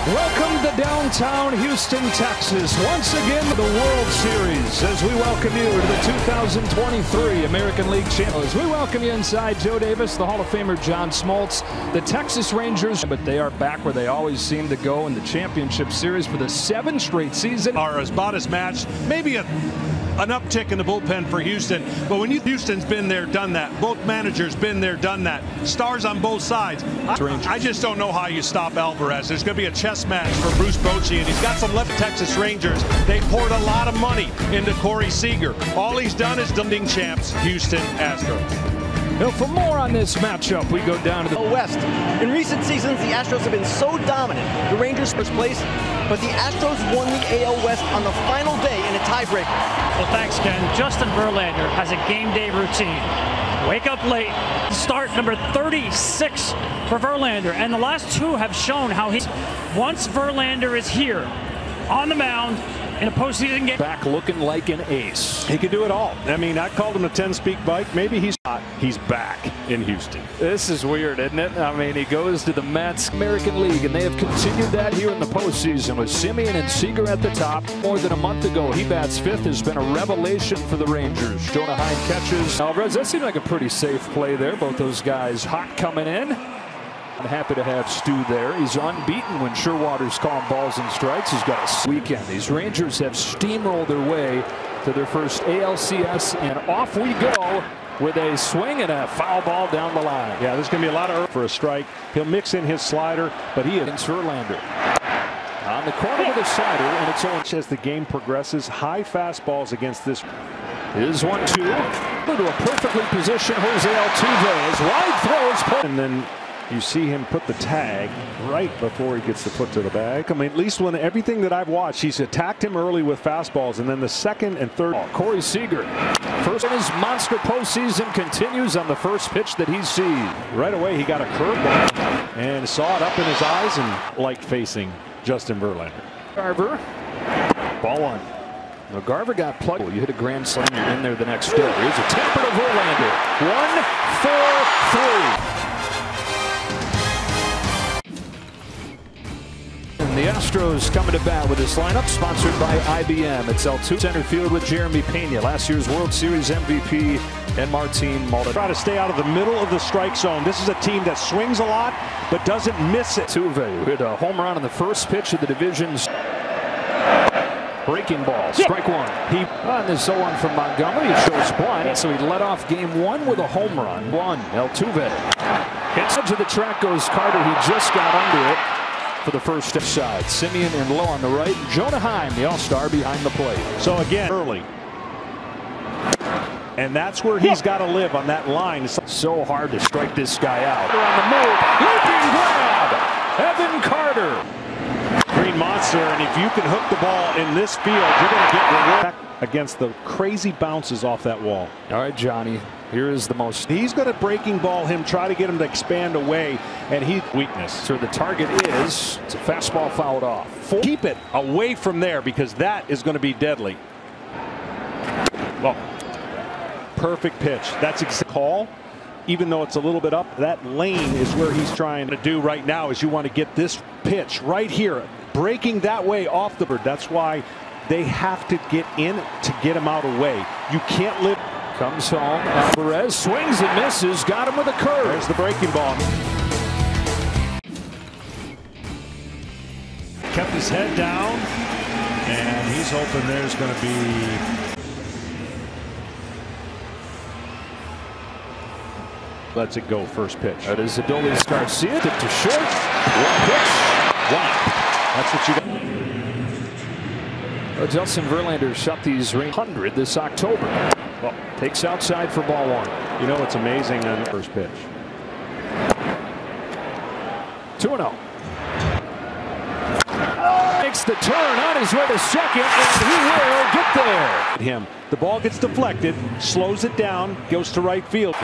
Welcome to downtown Houston, Texas. Once again, the World Series as we welcome you to the 2023 American League Champions. We welcome you inside Joe Davis, the Hall of Famer John Smoltz, the Texas Rangers, but they are back where they always seem to go in the championship series for the 7th straight season. Are about as matched, maybe an uptick in the bullpen for Houston, but when Houston's been there, done that. Both managers been there, done that. Stars on both sides. I just don't know how you stop Alvarez. There's going to be a chess match for Bruce Bochy, and he's got some left. Texas Rangers, they poured a lot of money into Corey Seager. All he's done is defending champs, Houston Astros. Now for more on this matchup, we go down to the West. In recent seasons, the Astros have been so dominant. The Rangers first place, but the Astros won the AL West on the final day in a tiebreaker. Well, thanks, Ken. Justin Verlander has a game day routine. Wake up late, start number 36 for Verlander, and the last two have shown how once Verlander is here on the mound in a postseason game. Back looking like an ace. He can do it all. I mean, I called him a 10-speed bike. Maybe he's not. He's back in Houston. This is weird, isn't it? I mean, he goes to the Mets American League, and they have continued that here in the postseason with Semien and Seager at the top. More than a month ago, he bats 5th, has been a revelation for the Rangers. Jonah Heim catches Alvarez. That seemed like a pretty safe play there. Both those guys hot coming in. I'm happy to have Stu there. He's unbeaten when Sherwater's calling balls and strikes. He's got a weekend. These Rangers have steamrolled their way to their first ALCS, and off we go with a swing and a foul ball down the line. Yeah, there's going to be a lot of for a strike. He'll mix in his slider, but he is Verlander on the corner with a slider, and it's on. As the game progresses, high fastballs against this. Is 1-2 into a perfectly positioned Jose Altuve. His wide throws, and then you see him put the tag right before he gets the foot to the bag. I mean, at least when everything that I've watched, he's attacked him early with fastballs, and then the second and third. Corey Seager, first in his monster postseason, continues on the first pitch that he sees. Right away, he got a curveball and saw it up in his eyes and like facing Justin Verlander. Garver, ball one. Now Garver got plugged. You hit a grand slam, you're in there the next day. Here's a temper to Verlander. 1-4-3. The Astros coming to bat with this lineup, sponsored by IBM. It's L2 center field with Jeremy Pena, last year's World Series MVP, and Martin Maldonado. Try to stay out of the middle of the strike zone. This is a team that swings a lot, but doesn't miss it. Altuve hit a home run on the first pitch of the division's breaking ball. Strike one. He on this 0-1 from Montgomery. It shows blind, so he led off game 1 with a home run. Altuve hits edge of the track, goes Carter. He just got under it for the first step side. Semien and Lowe on the right. Jonah Heim, the all-star, behind the plate. So again, early. And that's where he's got to live, on that line. So hard to strike this guy out. On the move, leaping grab, Evan Carter. Green monster, and if you can hook the ball in this field, you're going to get reward against the crazy bounces off that wall. All right, Johnny. Here is the most. He's going to breaking ball him, try to get him to expand away, and he weakness. So the target is, it's a fastball fouled off. Keep it away from there, because that is going to be deadly. Well, perfect pitch. That's a call. Even though it's a little bit up, that lane is where he's trying to do right now. Is you want to get this pitch right here, breaking that way off the bird. That's why they have to get in to get him out of the way. You can't live. Comes home. Alvarez swings and misses. Got him with a curve. There's the breaking ball. Kept his head down, and he's hoping there's going to be. Lets it go. First pitch. That is Adolis Garcia. Tip to short. One pitch. Wow. That's what you got. Justin Verlander shot these 100 this October. Well, takes outside for ball one. You know what's amazing on the first pitch? 2-0. Makes the turn on his way to second, and he will get there. The ball gets deflected, slows it down, goes to right field.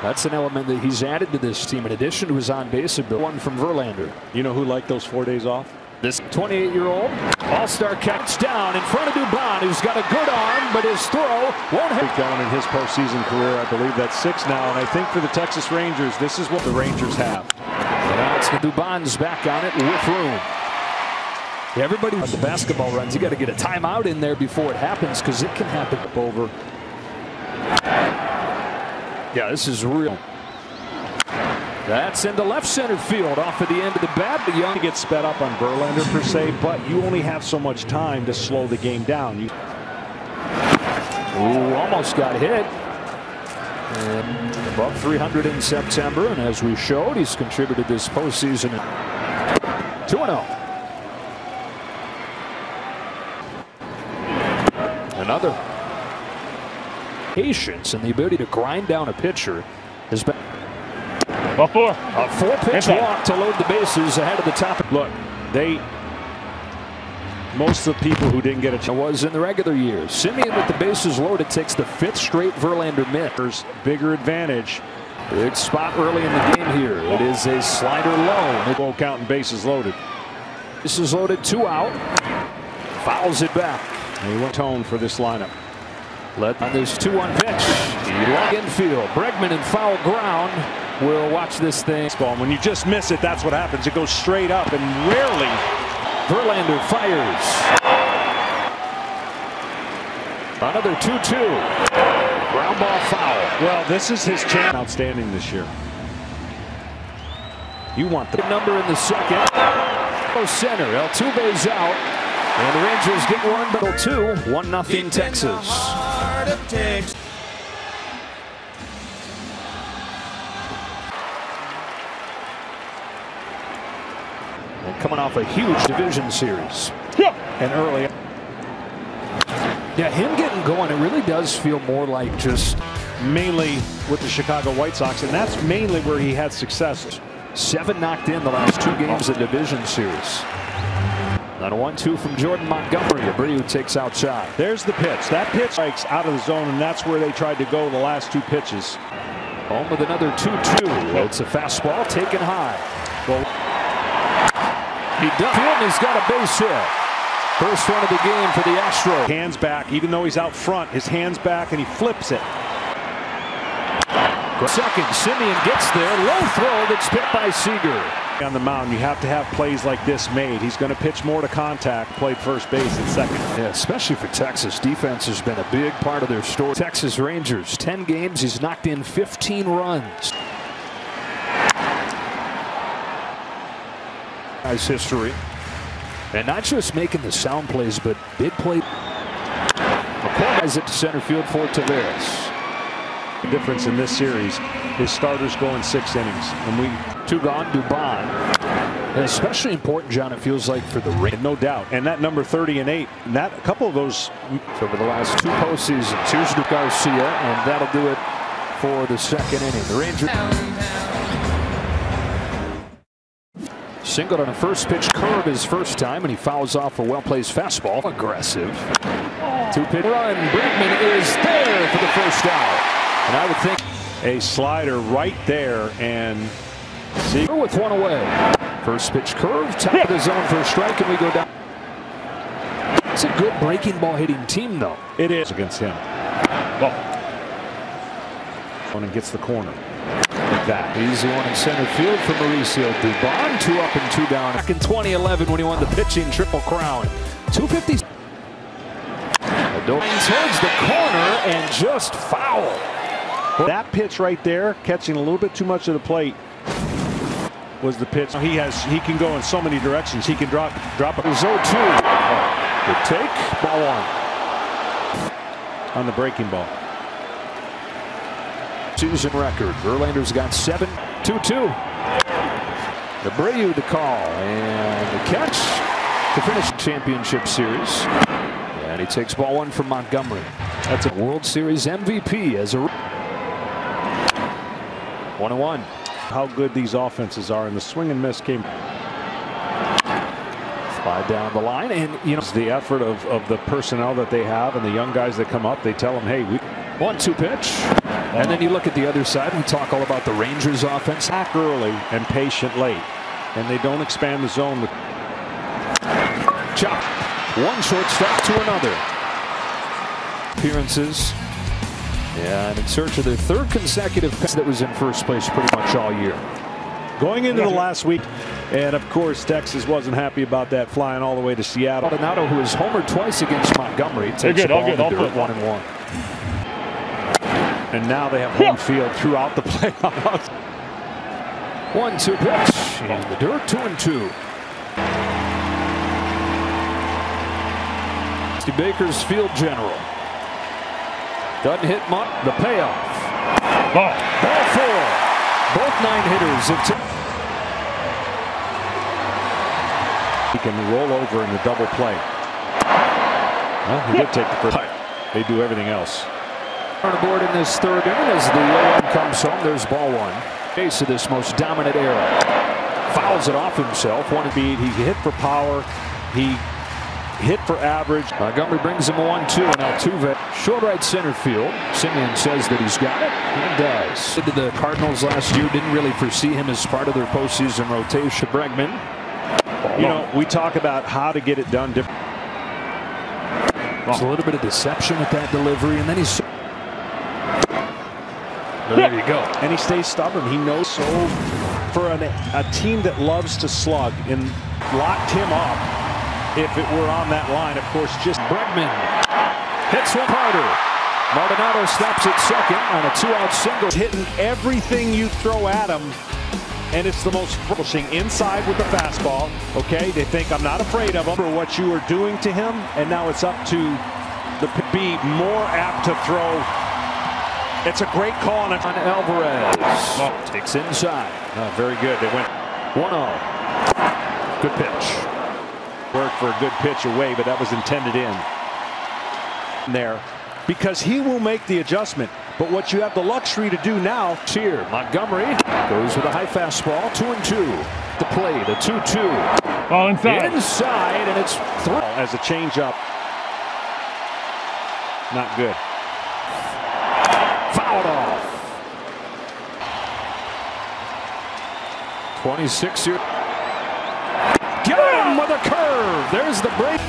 That's an element that he's added to this team in addition to his on-base ability. One from Verlander. You know who liked those 4 days off? This 28-year-old all-star catch down in front of Dubon, who's got a good arm, but his throw won't hit. Going in his postseason career, I believe that's 6 now, and I think for the Texas Rangers, this is what the Rangers have. Now it's Dubon's back on it with room. Everybody on the basketball runs, you got to get a timeout in there before it happens, because it can happen over. Yeah, this is real. That's into left center field off of the end of the bat. But Young gets sped up on Verlander per se, but you only have so much time to slow the game down. Ooh, almost got hit. And above 300 in September, and as we showed, he's contributed this postseason. 2-0. Another. Patience and the ability to grind down a pitcher has been. A 4-pitch walk to load the bases ahead of the top. Look, most of the people who didn't get a chance was in the regular years. Simeon with the bases loaded takes the 5th straight Verlander miss. Bigger advantage. Big spot early in the game here. It is a slider low. Low count and bases loaded. This is loaded, 2 out. Fouls it back. And he went tone for this lineup. Led on this 2-1 pitch. Lock infield. Bregman in foul ground. We'll watch this thing. When you just miss it, that's what happens. It goes straight up, and rarely. Verlander fires. Another 2-2. Ground ball foul. Well, this is his chance. Outstanding this year. You want the number in the second. Center. Altuve's out. And the Rangers get one, but 2. 1-0 Texas. And coming off a huge division series. And early. Yeah, him getting going, it really does feel more like just mainly with the Chicago White Sox, and that's mainly where he had success. 7 knocked in the last 2 games of the division series. Then a 1-2 from Jordan Montgomery. Abreu takes outside. There's the pitch. That pitch strikes out of the zone, and that's where they tried to go the last 2 pitches. Home with another 2-2. It's a fastball taken high. Well, he does. He's got a base hit. First one of the game for the Astros. Hands back, even though he's out front, his hands back, and he flips it. Second, Simeon gets there. Low throw that's picked by Seager. On the mound, you have to have plays like this made. He's going to pitch more to contact, played first base and second. Yeah, especially for Texas. Defense has been a big part of their story. Texas Rangers, 10 games. He's knocked in 15 runs. Nice history. And not just making the sound plays, but big play. McCormick has it to center field for Taveras. The difference in this series is starters going 6 innings. And 2 gone, Dubon. And especially important, John, it feels like for the Rangers. No doubt. And that number 30 and 8, and that a couple of those over the last 2 postseasons. Here's Garcia, and that'll do it for the 2nd inning. The Rangers singled on a first pitch curve his first time, and he fouls off a well-placed fastball. Aggressive. 2-pitch run. Bregman is there for the first out. And I would think a slider right there, and Seager with 1 away. First pitch curve, top of the zone for a strike, and we go down. It's a good breaking ball hitting team, though. It is against him. Well, and gets the corner. Like that. Easy one in center field for Mauricio Dubon. 2 up and 2 down. Back in 2011 when he won the pitching Triple Crown. 250. Towards the corner and just foul. That pitch right there, catching a little bit too much of the plate, was the pitch. He can go in so many directions. He can drop it. 0-2. Good take. Ball 1 on the breaking ball. Season record. Verlander's got 7. 2-2. Abreu to call and the catch to finish the championship series. And he takes ball 1 from Montgomery. That's a World Series MVP as a 1-1. How good these offenses are, and the swing and miss came. Slide down the line, and you know the effort of the personnel that they have and the young guys that come up. They tell them, hey, we 1-2 pitch. And then you look at the other side. We talk all about the Rangers offense. Act early and patient late, and they don't expand the zone with chop. 1 shortstop to another. Appearances. And in search of their 3rd consecutive pass that was in first place pretty much all year. Going into the last week, and of course Texas wasn't happy about that, flying all the way to Seattle. Maldonado, who has homered twice against Montgomery, takes the ball to do it 1-1. And now they have home field throughout the playoffs. 1-2 pitch in the dirt. 2-2. Baker's field general doesn't hit much. The payoff. Ball 4. Both 9 hitters have he can roll over in the double play. Well, he did take the first. They do everything else. On the board in this third inning as the 0-1 comes home. There's ball 1. Case of this most dominant era. Fouls it off himself. One beat. He hit for power. He hit for average. Montgomery brings him 1-2, and Altuve short right center field. Simeon says that he's got it. He does. Did the Cardinals last year. Didn't really foresee him as part of their postseason rotation. Bregman. You know, we talk about how to get it done different. There's a little bit of deception with that delivery, and then he's. There you go. And he stays stubborn. He knows. So for a team that loves to slug and locked him up, if it were on that line, of course, just Bregman hits one harder. Maldonado stops at second on a 2-out single. Hitting everything you throw at him, and it's the most pushing inside with the fastball. Okay, they think I'm not afraid of him for what you are doing to him, and now it's up to the be more apt to throw. It's a great call on Alvarez. Takes inside. Very good. They went 1-0. Good pitch. Work for a good pitch away, but that was intended in there because he will make the adjustment. But what you have the luxury to do now here, Montgomery goes with a high fastball. 2-2. The play, the 2-2. Ball inside. Inside, and it's through. As a changeup. Not good. Fouled off. 26 year. Get him with a curve. There's the break.